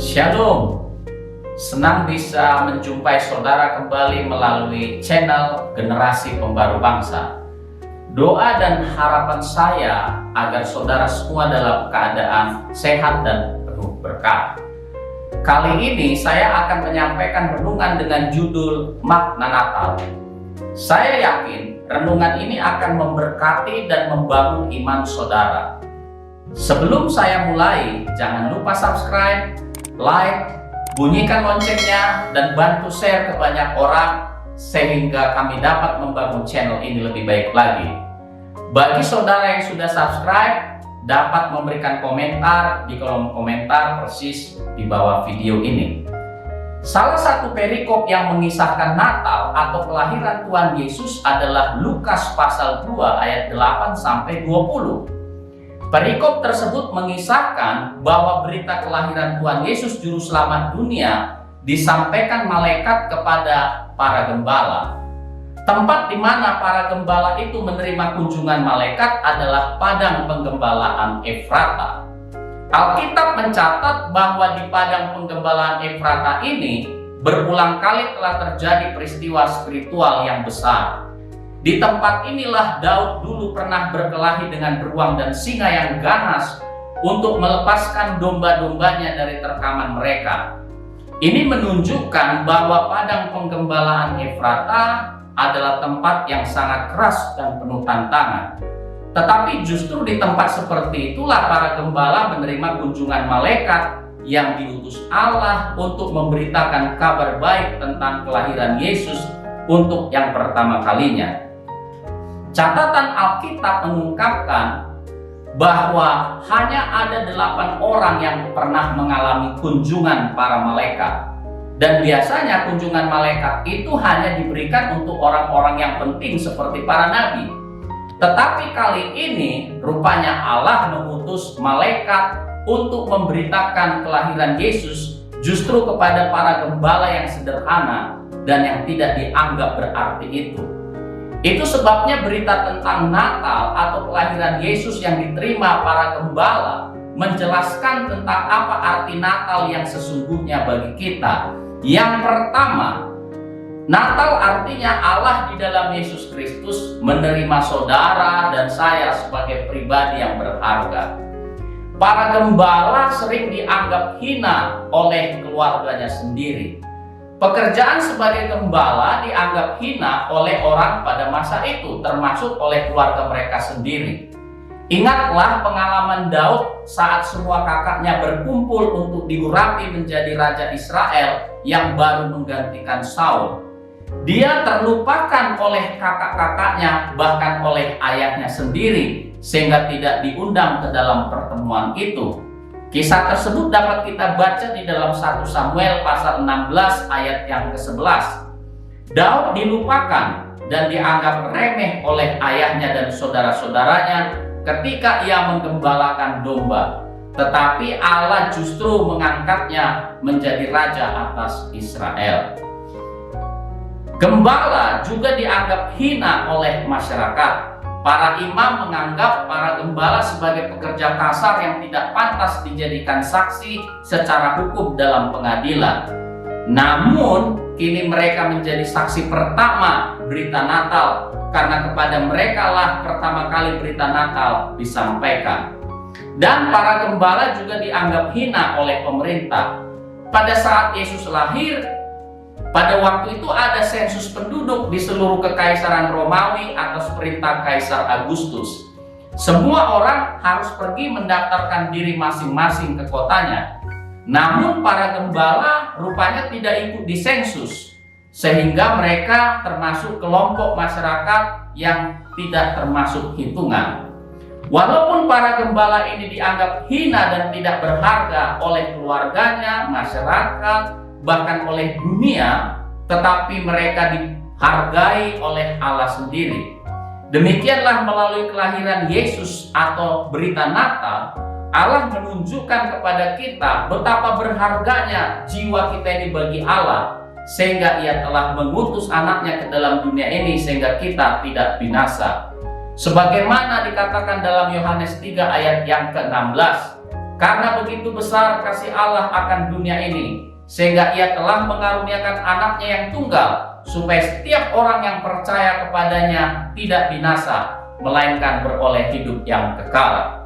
Shalom, senang bisa menjumpai saudara kembali melalui channel Generasi Pembaru Bangsa. Doa dan harapan saya agar saudara semua dalam keadaan sehat dan penuh berkat. Kali ini saya akan menyampaikan renungan dengan judul Makna Natal. Saya yakin renungan ini akan memberkati dan membangun iman saudara. Sebelum saya mulai, jangan lupa subscribe, like, bunyikan loncengnya, dan bantu share ke banyak orang sehingga kami dapat membangun channel ini lebih baik lagi. Bagi saudara yang sudah subscribe, dapat memberikan komentar di kolom komentar persis di bawah video ini. Salah satu perikop yang mengisahkan Natal atau kelahiran Tuhan Yesus adalah Lukas pasal 2 ayat 8-20. Perikop tersebut mengisahkan bahwa berita kelahiran Tuhan Yesus Juru Selamat dunia disampaikan malaikat kepada para gembala. Tempat di mana para gembala itu menerima kunjungan malaikat adalah padang penggembalaan Efrata. Alkitab mencatat bahwa di padang penggembalaan Efrata ini berulang kali telah terjadi peristiwa spiritual yang besar. Di tempat inilah Daud dulu pernah berkelahi dengan beruang dan singa yang ganas untuk melepaskan domba-dombanya dari terkaman mereka. Ini menunjukkan bahwa padang penggembalaan Efrata adalah tempat yang sangat keras dan penuh tantangan. Tetapi justru di tempat seperti itulah para gembala menerima kunjungan malaikat yang diutus Allah untuk memberitakan kabar baik tentang kelahiran Yesus untuk yang pertama kalinya. Catatan Alkitab mengungkapkan bahwa hanya ada 8 orang yang pernah mengalami kunjungan para malaikat. Dan biasanya kunjungan malaikat itu hanya diberikan untuk orang-orang yang penting seperti para nabi. Tetapi kali ini rupanya Allah mengutus malaikat untuk memberitakan kelahiran Yesus justru kepada para gembala yang sederhana dan yang tidak dianggap berarti itu. Itu sebabnya berita tentang Natal atau kelahiran Yesus yang diterima para gembala menjelaskan tentang apa arti Natal yang sesungguhnya bagi kita. Yang pertama, Natal artinya Allah di dalam Yesus Kristus menerima saudara dan saya sebagai pribadi yang berharga. Para gembala sering dianggap hina oleh keluarganya sendiri. Pekerjaan sebagai gembala dianggap hina oleh orang pada masa itu, termasuk oleh keluarga mereka sendiri. Ingatlah pengalaman Daud saat semua kakaknya berkumpul untuk diurapi menjadi raja Israel yang baru menggantikan Saul. Dia terlupakan oleh kakak-kakaknya, bahkan oleh ayahnya sendiri, sehingga tidak diundang ke dalam pertemuan itu. Kisah tersebut dapat kita baca di dalam 1 Samuel pasal 16 ayat yang ke-11. Daud dilupakan dan dianggap remeh oleh ayahnya dan saudara-saudaranya ketika ia menggembalakan domba. Tetapi Allah justru mengangkatnya menjadi raja atas Israel. Gembala juga dianggap hina oleh masyarakat. Para imam menganggap para gembala sebagai pekerja kasar yang tidak pantas dijadikan saksi secara hukum dalam pengadilan. Namun, kini mereka menjadi saksi pertama berita Natal, karena kepada mereka lah pertama kali berita Natal disampaikan. Dan para gembala juga dianggap hina oleh pemerintah. Pada saat Yesus lahir, pada waktu itu ada sensus penduduk di seluruh kekaisaran Romawi atas perintah Kaisar Agustus. Semua orang harus pergi mendaftarkan diri masing-masing ke kotanya. Namun para gembala rupanya tidak ikut di sensus, sehingga mereka termasuk kelompok masyarakat yang tidak termasuk hitungan. Walaupun para gembala ini dianggap hina dan tidak berharga oleh keluarganya, masyarakat, bahkan oleh dunia, tetapi mereka dihargai oleh Allah sendiri. Demikianlah melalui kelahiran Yesus atau berita Natal, Allah menunjukkan kepada kita betapa berharganya jiwa kita ini bagi Allah, sehingga Ia telah mengutus anaknya ke dalam dunia ini sehingga kita tidak binasa. Sebagaimana dikatakan dalam Yohanes 3 ayat yang ke-16, Karena begitu besar kasih Allah akan dunia ini, sehingga Ia telah mengaruniakan anaknya yang tunggal, supaya setiap orang yang percaya kepadanya tidak binasa, melainkan beroleh hidup yang kekal.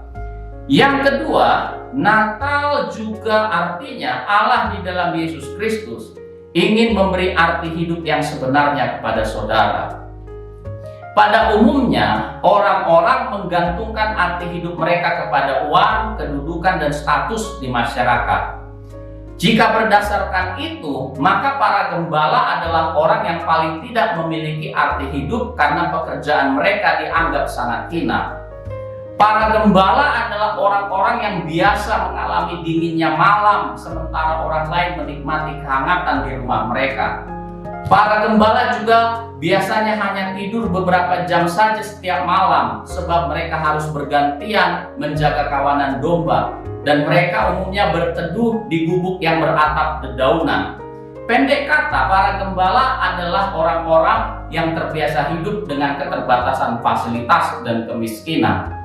Yang kedua, Natal juga artinya Allah di dalam Yesus Kristus ingin memberi arti hidup yang sebenarnya kepada saudara. Pada umumnya, orang-orang menggantungkan arti hidup mereka kepada uang, kedudukan, dan status di masyarakat. Jika berdasarkan itu, maka para gembala adalah orang yang paling tidak memiliki arti hidup karena pekerjaan mereka dianggap sangat hina. Para gembala adalah orang-orang yang biasa mengalami dinginnya malam, sementara orang lain menikmati kehangatan di rumah mereka. Para gembala juga biasanya hanya tidur beberapa jam saja setiap malam, sebab mereka harus bergantian menjaga kawanan domba, dan mereka umumnya berteduh di gubuk yang beratap dedaunan. Pendek kata, para gembala adalah orang-orang yang terbiasa hidup dengan keterbatasan fasilitas dan kemiskinan.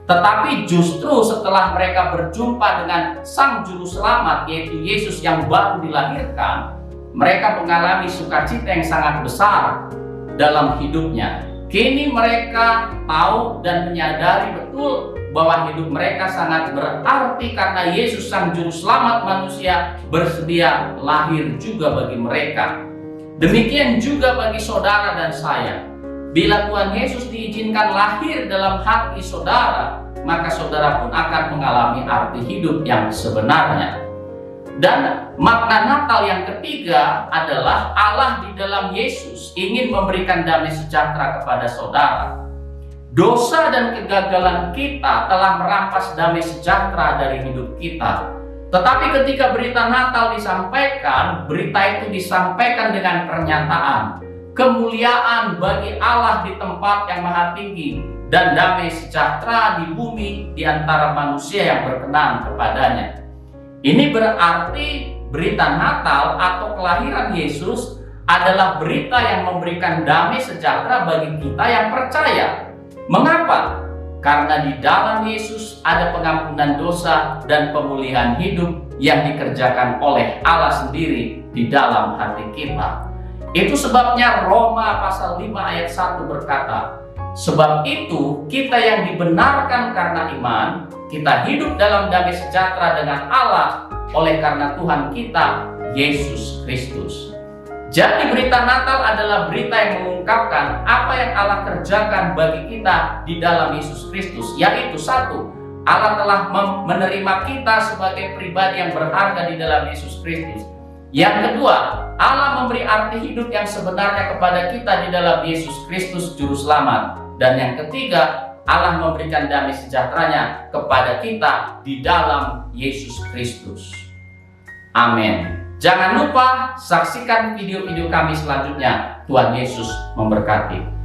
Tetapi justru setelah mereka berjumpa dengan Sang Juru Selamat, yaitu Yesus yang baru dilahirkan, mereka mengalami sukacita yang sangat besar dalam hidupnya. Kini mereka tahu dan menyadari betul bahwa hidup mereka sangat berarti karena Yesus Sang Juru Selamat manusia bersedia lahir juga bagi mereka. Demikian juga bagi saudara dan saya. Bila Tuhan Yesus diizinkan lahir dalam hati saudara, maka saudara pun akan mengalami arti hidup yang sebenarnya. Dan makna Natal yang ketiga adalah Allah di dalam Yesus ingin memberikan damai sejahtera kepada saudara. Dosa dan kegagalan kita telah merampas damai sejahtera dari hidup kita. Tetapi ketika berita Natal disampaikan, berita itu disampaikan dengan pernyataan kemuliaan bagi Allah di tempat yang maha tinggi dan damai sejahtera di bumi di antara manusia yang berkenan kepadanya. Ini berarti berita Natal atau kelahiran Yesus adalah berita yang memberikan damai sejahtera bagi kita yang percaya. Mengapa? Karena di dalam Yesus ada pengampunan dosa dan pemulihan hidup yang dikerjakan oleh Allah sendiri di dalam hati kita. Itu sebabnya Roma pasal 5 ayat 1 berkata, sebab itu kita yang dibenarkan karena iman, kita hidup dalam damai sejahtera dengan Allah oleh karena Tuhan kita, Yesus Kristus. Jadi berita Natal adalah berita yang mengungkapkan apa yang Allah kerjakan bagi kita di dalam Yesus Kristus, yaitu satu, Allah telah menerima kita sebagai pribadi yang berharga di dalam Yesus Kristus. Yang kedua, Allah memberi arti hidup yang sebenarnya kepada kita di dalam Yesus Kristus Juru Selamat. Dan yang ketiga, Allah memberikan damai sejahteranya kepada kita di dalam Yesus Kristus. Amin. Jangan lupa saksikan video-video kami selanjutnya. Tuhan Yesus memberkati.